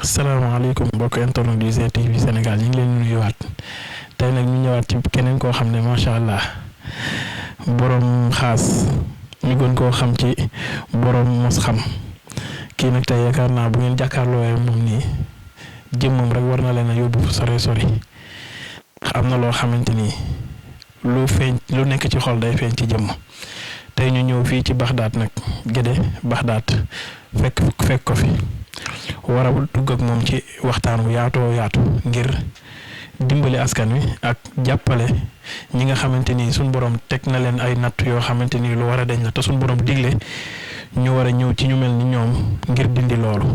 asalaamaaleykum mbokk internet du GTV Sénégal ñu ngi leen di nuyuwaat tey nag ñu ñëwaat ci keneen koo xam ne macha allah borom xaas ñu gën koo xam ci borom mos xam kii nag tey yaakaar naa bu ngeen jàkkaarloo moom nii jëmmam rek war na leen a yóbbu fu sore sori ndax am na loo xamante ni lu feeñ lu nekk ci xol day feeñ ci jëmm tey ñu ñëw fii ci Baxdaat nag Gédé Baxdaat fekk ko fi. war a dugg ak moom ci waxtaan wu yaatoo yaatu ngir dimbali askan wi ak jàppale ñi nga xamante ni suñ borom teg na leen ay natt yoo xamante ni lu war a deñ la te suñ borom digle ñu war a ñëw ci ñu mel ni ñoom ngir dindi loolu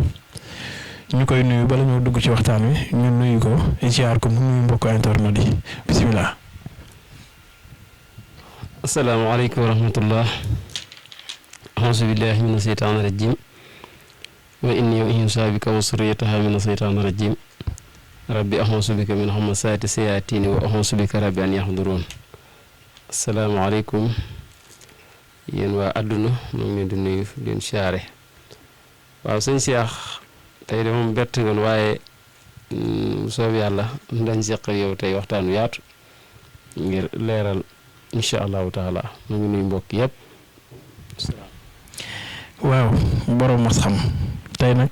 ñu koy nuyu bala ñoo dugg ci waxtaan wi ñu nuyu ko ziar ko mu nuyu mbokk internet yi bisimilah. asalaamaaleykum wa rahmatullah. auzu billahi mina seytaani rajim wa inni u'iizuha bika wa zurriyyataha mina shaytaani rajiim rabbi a'uuzu bika min hamazaati shayaatiini wa a'uuzu bika rabbi an yahduruun. asalaamaaleykum yéen waa àdduna maa ngi leen di nuyu di leen siyaare. waaw sëñ Cheikh tey de moom bett woon waaye soob yàlla dañ seq yow tey waxtaanu yaatu ngir leeral incha allahu taala maa ngi nuyu mbokk yëpp. waaw borom mos xam. tey nag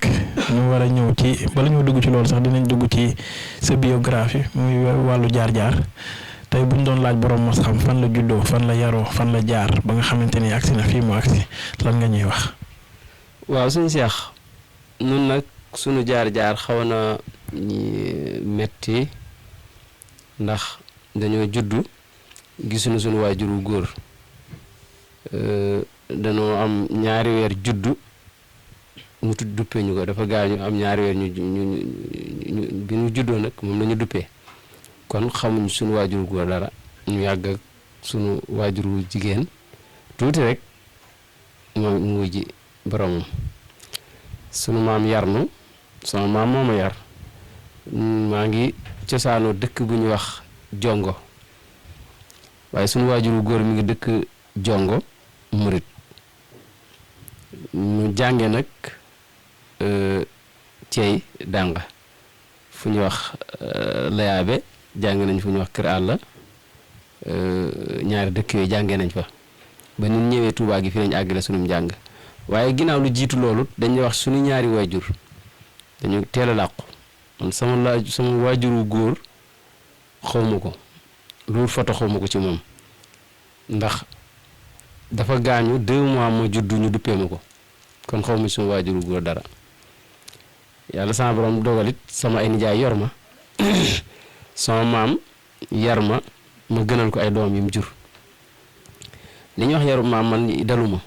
ñu war a ñëw ci bala ñoo dugg ci loolu sax dinañ dugg ci sa biographie muy wàllu jaar-jaar tey bu ñu doon laaj borom mos xam fan la juddoo fan la yaroo fan la jaar ba nga xamante ni agsi na fii mu agsi lan nga ñuy wax. waaw suñu Seex nun nag suñu jaar-jaar xaw na metti ndax dañoo juddu gisuñu suñu waajur wu góor dañoo am ñaari weer juddu. mu tudd duppee ñu ko dafa gaañu am ñaari weer ñu bi ñu juddoo nag moom la ñu duppee kon xamuñ suñu waajur góor dara ñu yàgg ak suñu waajur wu jigéen tuuti rek moom mu wujji boromam suñu maam yar nu sama maam moo ma yar maa ngi cosaanoo dëkk bu ñu wax jongo waaye suñu waajur wu góor mi ngi dëkk jongo murit ñu jànge nag ceey dànga fu ñu wax layaabe jàng nañ fu ñu wax kër àlla ñaari dëkk yooyu jàngee nañ fa ba ñu ñëwee Tuubaa gi fi lañ àggale sunum njàng waaye ginnaaw lu jiitu loolu dañuy wax suñu ñaari waajur dañu teel a làqu man sama waajuru góor xawma ko loolu foto xawma ko ci moom ndax dafa gaañu 2 mois ma juddu ñu duppee ma ko kon xawma ci sama waajuru góor dara yàlla sama borom dogalit sama ay nijaay yor ma sama maam yar ma gënal ko ay doom yi mu jur li ñuy wax yaru maam man daluma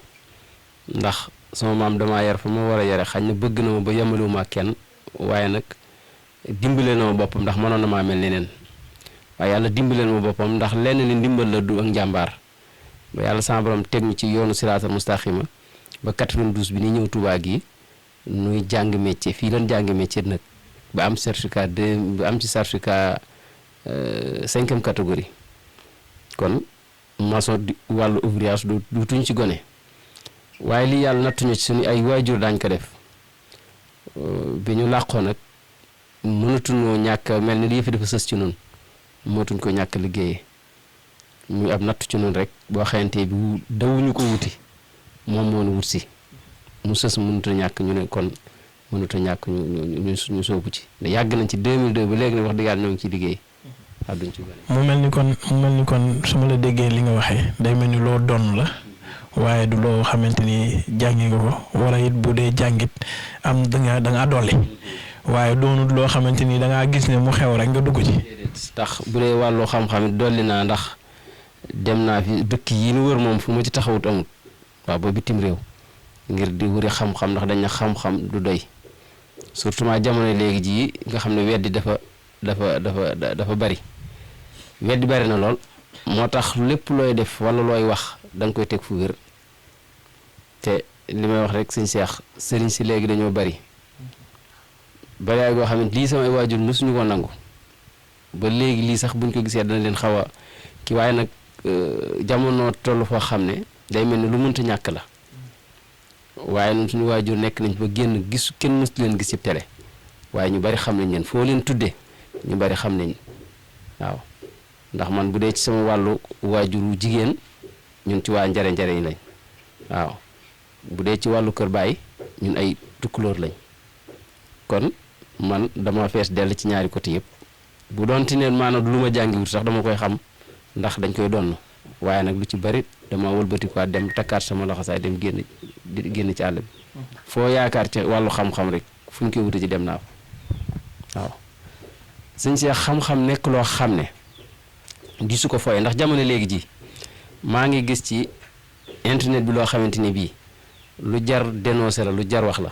ndax sama maam damaa yar fa ma war a yare xañ na bëgg na ma ba yemalewuma kenn waaye nag dimbale na ma boppam ndax mënoon na maa mel neneen waaye yàlla dimbale na ma boppam ndax lenn ni ndimbal la du ak njàmbaar ba yàlla sama borom teg ñu ci yoonu siraatal mustaqima ba 92 bi ni ñëw Tuubaa gi nuy jàng métier fii lan jàng métier nag ba am certificat ba am ci certificat 5e catégorie kon maçon di wàllu ouvrage du tuñ ci gone waaye li yàlla nattuñu ci suñu ay waajur daañ ko def bi ñu làqoo nag mënatuñoo ñàkk mel ni lii fi dafa sës ci noonu mootuñ ko ñàkk liggéeyee muy ab nattu ci noonu rek boo xamante bi dawuñu ko wuti moom moo nu wut si mu sës mënut a ñàkk ñu ne kon mënut a ñàkk ñu soobu ci yàgg nañ ci 2002 ba léegi nag wax dëgg yàlla ñoo ngi ci liggéey àdduñ ci mu mel ni kon su ma la déggee li nga waxee day mel ni loo donn la waaye du loo xamante ni jàngi nga ko wala it bu dee jàngit am da ngaa dolli waaye doonut loo xamante ni da ngaa gis ne mu xew rek nga dugg ci. tax bu dee wàllu xam-xam dolli naa ndax dem naa fi dëkk yi nu wër moom fu ma ci taxawut amut waaw ba bitim réew ngir di wuri xam-xam ndax dañ na xam-xam du doy surtout ma jamono léegi jii nga xam ne weddi dafa bari weddi bari na lool moo tax lépp looy def wala looy wax da nga koy teg fu wér te li may wax rek sëñ Seex sëriñ si léegi dañoo bari bariwaay goo xam ne lii samay waajur mosuñu ko nangu ba léegi lii sax buñ ko gisee dana leen xaw a kii waaye nag jamono toll foo xam ne day mel ni lu mënta ñàkk la waaye ñun suñu waajur nekk nañ ba génn gis kenn mësu leen gis ci télé waaye ñu bari xam nañ leen foo leen tudde ñu bari xam nañ waaw ndax man bu dee ci sama wàllu waajuru jigéen ñun ci waa njare njare yi lañ waaw bu dee ci wàllu kër baay ñun ay tukkulóor lañ kon man dama fees dell ci ñaari côté yëpp bu doon ti neen maanaam lu ma jàngiwut sax dama koy xam ndax dañ koy donn waaye nag lu ci bari dama wëlbatikuwaat dem takkaat sama laxasaay dem génn ci àll bi foo yaakaar ci wàllu xam-xam rek fu ñu koy wuti ci dem naa fa waaw sëñ Cheikh xam-xam nekk loo xam ne gisu ko fooye ndax jamono léegi ji maa ngi gis ci internet bi loo xamante ni bii lu jar dénoncé la lu jar wax la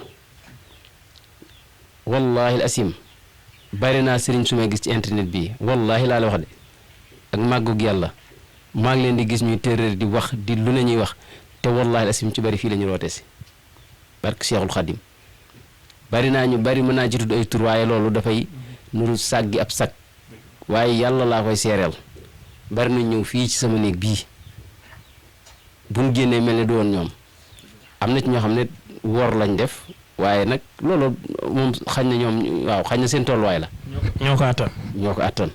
wallahi asim bari naa sëriñ su may gis ci internet bii wallahi laa la wax de ak màggug yàlla maa ngi leen di gis ñuy téeréer di wax di lu ne ñuy wax te wallahi asim ci bari fii la ñu roote si barke Cheikhul Khadim bari naa ñu bari mën naa ci tudd ay tur waaye loolu dafay nuru sàggi ab sag waaye yàlla laa koy seereel bari na ñëw fii ci sama néeg bii buñ génnee mel ne du woon ñoom am na ci ñoo xam ne wor lañ def waaye nag loolu moom xañ na ñoom waaw xañ na seen tolluwaay la. ñoo ko attan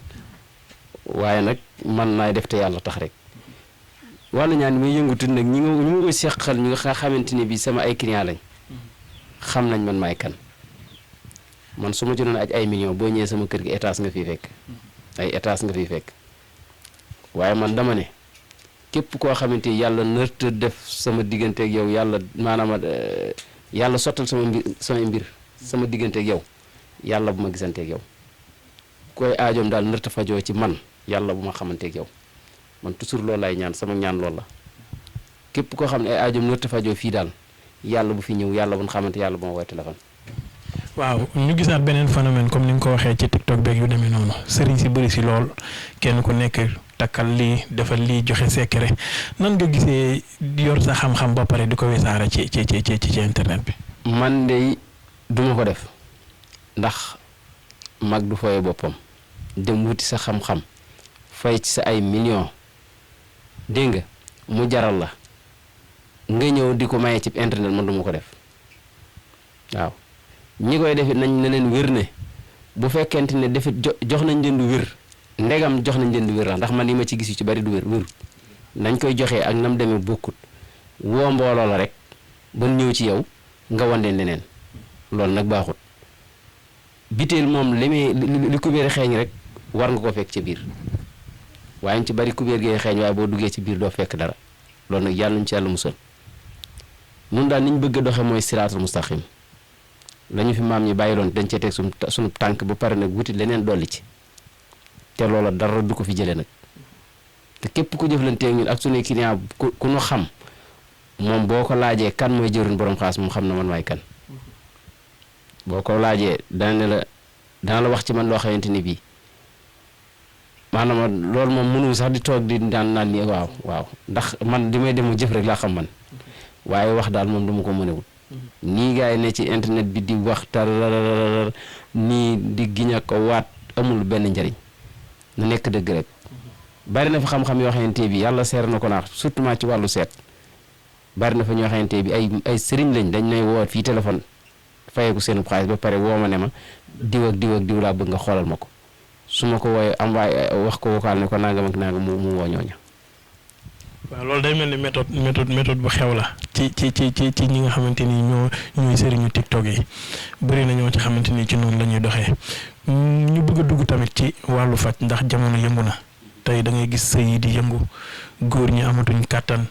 waaye nag man naay def te yàlla tax rek wàllu ñaan muy yëngutu nag ñi ma koy seqal ñu nga xamante ni bii sama ay client lañ xam nañ man maay kan man su ma ci doon aj ay millions boo ñëwee sama kër gi étage nga fiy fekk ay étage nga fiy fekk waaye man dama ne képp koo xamante ni yàlla nërta def sama digganteeg yow yàlla maanaam yàlla sottal sama mbir sama digganteeg yow yàlla bu ma gisanteeg yow koy aajoom daal nërta fajoo ci man yàlla bu ma xamanteeg yow man toujours loolu laay ñaan sama ñaan loolu la képp koo xam ne ay aajoom nërta fajoo fii daal yàlla bu fi ñëw yàlla bu ñu xamante yàlla bu ma woowee téléphone. waaw ñu gisaat beneen phénomène comme ni nga ko waxee ci TikTok beeg yu demee noonu sëriñ si bëri si lool kenn ku nekk takkal lii defal lii joxe secret nan nga gisee yor sa xam-xam ba pare di ko wesaara ci internet bi. man de duma ko def ndax mag du fooye boppam dem wuti sa xam-xam fay ci sa ay millions dégg nga mu jaral la nga ñëw di ko maye ci internet man duma ko def waaw ñi koy defit nañ ne leen wér ne bu fekkente ne defit jox nañ leen du wér ndegam jox nañ leen du wér la ndax man yi ma ci gis yu ci bari du wér nañ koy joxee ak nam demee bokkut woo mbooloo la rek ba ñëw ci yow nga wan leen leneen loolu nag baaxut biteel moom li kubéer xeeñ rek war nga ko fekk ci biir waaye ñu ci bari kubéer gee xeeñ waaye boo duggee ci biir doo fekk dara loolu nag yàlla ñu ci yàlla musal nun daal niñ bëgg a doxe mooy siraatul mustaqim lañu fi maam ñi bàyyi loon dañ cee teg suñu tànk ba pare nag wuti leneen dolli ci te loola dara du ko fi jëlee nag te képp ku jëflanteeg ñun ak suñuy client ku ñu xam moom boo ko laajee kan mooy jëriñ borom xaas moom xam na man maay kan boo ko laajee dana la wax ci man loo xamante ni bii maanaam loolu moom mënu sax di toog di naan nii waaw ndax man di may dem mu jëf rek laa xam man waaye wax daal moom duma ko mënewul nii gars yi ne ci internet bi di wax tar nii di giña ko waat amul benn njariñ na nekk dëgg rek bari na fi xam-xam yoo xamante bi yàlla seer na ko naax surtout ci wàllu seet bari na fa ñoo xamante bi ay sëriñ lañ dañ may woo fii téléphone fayeeku seen xaalis ba pare woo ma ne ma diw ak diw laa bëgg nga xoolal ma ko su ma ko wooyee am waaye wax ko vocal ne ko nangam ak nangam mu woo ñooña. waaw loolu day mel ni méthode bu xew la ci ñi nga xamante ni ñooy sëriñu TikTok yi bëri na ñoo ci xamante ni ci noonu la ñuy doxee ñu bëgg a dugg tamit ci wàllu faj ndax jamono yëngu na tey da ngay gis sëy yi di yëngu góor ñi amatuñ kàttan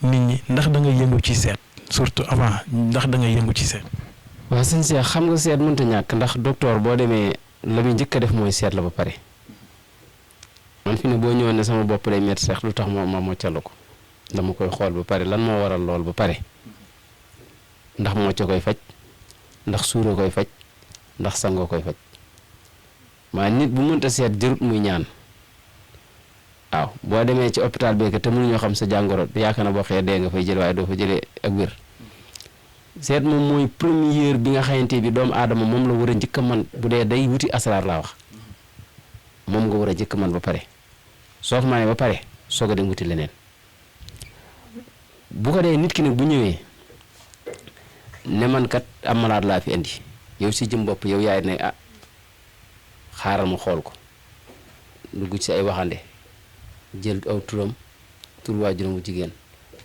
nit ñi ndax da ngay yëngu ci seet surtout avant ndax da ngay yëngu ci seet. waaw sëñ Cheikh xam nga seet mënta ñàkk ndax docteur boo demee la muy njëkk a def mooy seet la ba pare man fi ne boo ñëwoon ne sama bopp day métti sax lu tax ma moccalu ko dama koy xool ba pare lan moo waral lool ba pare ndax mocca koy faj ndax suura koy faj ndax sangoo koy faj maa nit bu mënta seet jërut muy ñaan waaw boo demee ci hôpital beeke te mënuñoo xam sa jàngoro yaakaar na boo xëyee dee nga fay jël waaye doo fa jëlee ak wér seet moom mooy première bi nga xamante bi doomu aadama moom la war a njëkk a man bu dee day wuti asraar laa wax moom nga war a njëkk a man ba pare soo ko manee ba pare soog a dem wuti leneen bu ko dee nit ki nag bu ñëwee ne man kat am malade laa fi indi yow si jëm bopp yow yaay ne ah xaaral ma xool ko dugg ci ay waxande jël aw turam tur waajuram bu jigéen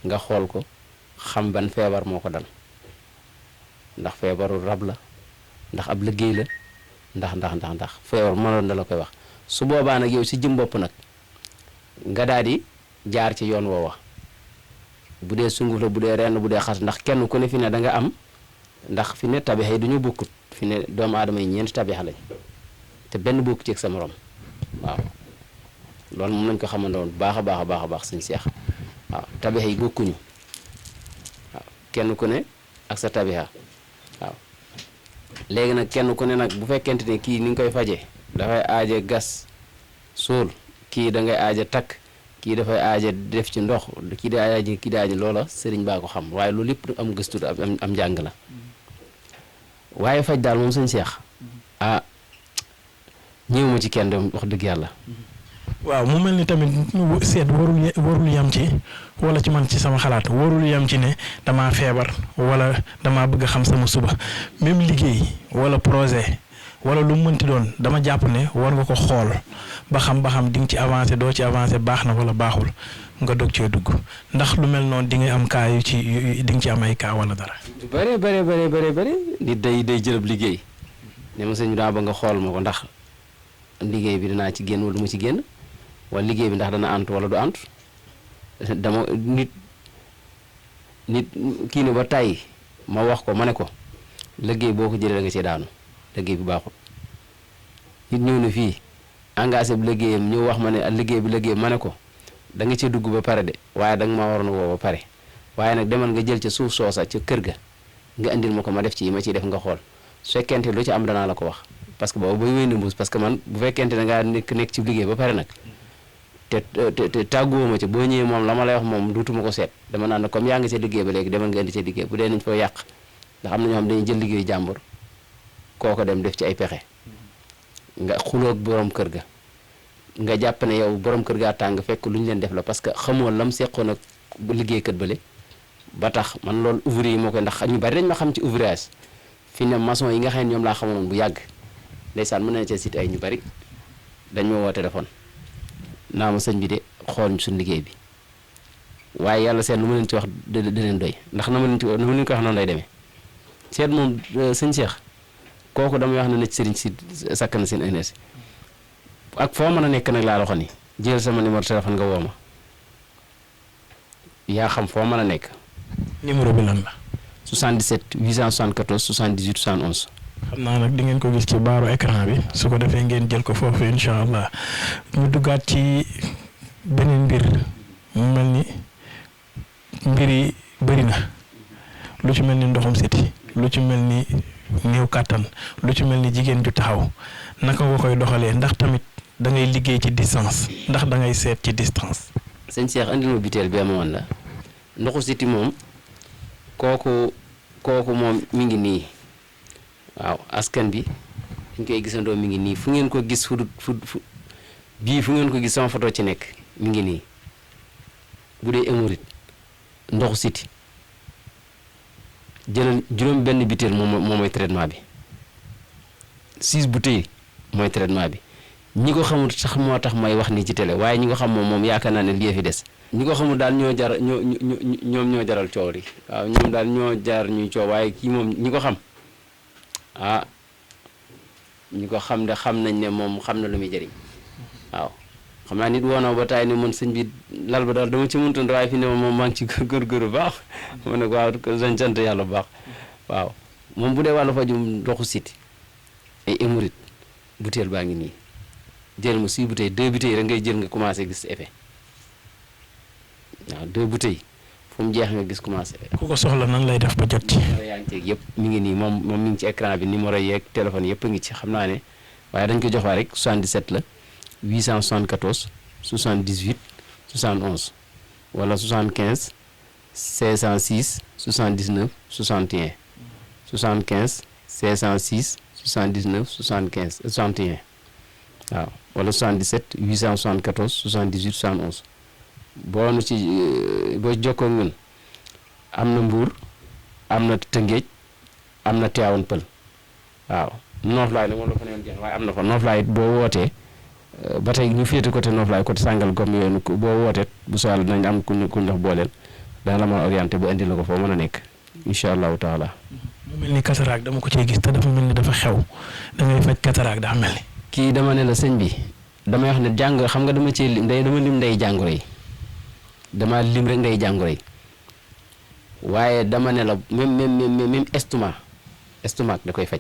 nga xool ko xam ban feebar moo ko dal ndax feebaru rab la ndax ab liggéey la ndax feebar mënoon na la koy wax su boobaa nag yow si jëm bopp nag nga daal di jaar ci yoon woowa bu dee sunguf la bu dee ren bu dee xas ndax kenn ku ne fi ne da nga am ndax fi ne tabixa yi duñu bokkut fi ne doomu aadama yi ñeenti tabixa lañ te benn bokku ci ak sa morom waaw loolu moom nañ ko xamandoon baax a baax suñu seex waaw tabixa yi bokkuñu waaw kenn ku ne ak sa tabixa waaw léegi nag kenn ku ne nag bu fekkente ne kii ni nga koy faje dafay aaje gas suul kii da ngay aaje takk kii dafay aaje def ci ndox kii di aaje loola sëriñ baa ko xam waaye loolu lépp am gëstu am njàng la waaye faj daal moom suñu seex ñëwuma ci kenn dem wax dëgg yàlla. waaw mu mel ni tamit seet warul yam ci wala ci man ci sama xalaat warul yam ci ne damaa feebar wala damaa bëgg a xam sama suba même liggéey wala projet wala lu mu mënti doon dama jàpp ne war nga ko xool ba xam di nga ci avancé doo ci avancé baax na wala baaxul nga dog cee dugg ndax lu mel noonu di nga am kaa yu ci di nga ci am ay kaa wala dara. bëri nit day jëlab liggéey ne ma sëñ bi daa ba nga xool ma ko ndax liggéey bi dinaa ci génn wala du ma ci génn wala liggéey bi ndax dana antu wala du antu dama nit kii ne ba tàyyi ma wax ko ma ne ko liggéey boo ko jëlee da nga cee daanu liggéey bi baaxul nit ñëw na fii engagé bu liggéeyam ñëw wax ma ne liggéey ma ne ko da nga cee dugg ba pare de waaye da nga maa waroon woo ba pare waaye nag demal nga jël ca suuf soosa ca kër ga nga andil ma ko ma def ci yi ma ciy def nga xool su fekkente lu ci am danaa la ko wax parce que boobu bay wéy mbuus parce que man bu fekkente da ngaa nekk ci liggéey ba pare nag te tàgguwoo ma ci boo ñëwee moom la ma lay wax moom duutuma ko seet dama naan comme yaa ngi ca liggéey ba léegi demal nga indi ca liggéey bu dee nañ foo yàq ndax am na ñoo xam dañuy jël liggéeyu jàmbur kooko dem def ci ay pexe nga xuloog borom kër ga nga jàpp ne yow borom kër gaa tàng fekk lu ñu leen def la parce que xamoo lam seqoon ak liggéeykat bële ba tax man loolu ouvrier yi moo koy ndax ñu bari dañ ma xam ci ouvrage fi ne maçon yi nga xam ne ñoom laa xamoon bu yàgg ndeysaan mën na cee cité ay ñu bari dañ ma woo téléphone naa ma sëñ bi de xool suñu liggéey bi waaye yàlla seet lu ma leen ci wax da leen doy ndax na ma leen ko wax noonu lay demee seet moom sëñ Cheikh kooku damay wax ne na ci sëriñ si sakk na seen énergie ak foo mën a nekk nag laa la waxoon ni jël sama numéro téléphone nga woo ma yaa xam foo mën a nekk. numéro bi lan la. 77 874 78 71. xam naa nag di ngeen ko gis ci baaru écran bi su ko defee ngeen jël ko foofu incha allah ñu duggaat ci beneen mbir mu mel ni mbir yi bëri na lu ci mel ni ndoxum siti lu ci mel ni néew kàttan lu ci mel ni jigéen ju taxaw naka nga koy doxalee ndax tamit da ngay liggéey ci distance ndax da ngay seet ci distance. sëñ Cheikh andil ma biteel bi amoon la ndoxu siti moom kooku moom mi ngi nii. waaw askan bi dañ koy gisandoo mi ngi nii fu ngeen ko gis fu bii fu ngeen ko gis sama photo ci nekk mi ngi nii bu dee hémorroïde ndoxu siti jëlal juróom benn biteel moom mooy traitement bi 6 bouteilles mooy traitement bi ñi ko xamul sax moo tax may wax nii ci télé waaye ñi ko xam moom yaakaar naa ne lii fi des ñi ko xamul daal ñoo jaral coow li waaw ñoom daal ñoo jar ñuy coow waaye kii moom ñi ko xam ñi ko xam de xam nañ ne moom xam na lu muy jëriñ waaw xam naa nit woonoo ba taay ni man sëñ bi lal ba daal dama ci mëntoon waaye fi ne moom maa ngi ci góorgóorlu baax ma ne ko waaw sañ sant yàlla bu baax waaw moom bu dee wàllu fajum ndoxu siti ay hémorroïde butéel baa ngi nii jël ma 6 bouteilles 2 bouteilles rek ngay jël nga commencé gis effet waaw 2 bouteilles fu mu jeex nga gis commencé. ku ko soxla nan lay def ba jot ci. yaa ngi ceeg yëpp mi ngi nii moom mi ngi ci écran bi numéro yeeg téléphone yëpp a ngi ci xam naa ne waaye dañ ko jox waa rek 77 la 874 78 71 wala 75 506 79 61 75 506 79 75 61 waaw wala 77 874 78 71. boo nu ci boo jokkoo ak ñun am na Mbuur am na Tëngéej am na Tivaouane Pël waaw Nooflaay nag moom la fa newoon jeex waaye am na fa Nooflaay it boo wootee ba tey ñu féete côté Nooflaay côté Sangalkam yoonu boo wootee bu soobee dinañ am ku ñu dox booleel dana la mën a orienté ba indi la ko foo mën a nekk incha allahu taala. mu mel ni cataracte dama ko cee gis te dafa mel ni dafa xew da ngay faj cataracte daa mel ni. kii dama ne la sëñ bi damay wax ne jàng xam nga dama cee dama lim ndey jàngoro yi dama lim rek ndey jàngoro yi waaye dama ne la même estomac da koy faj.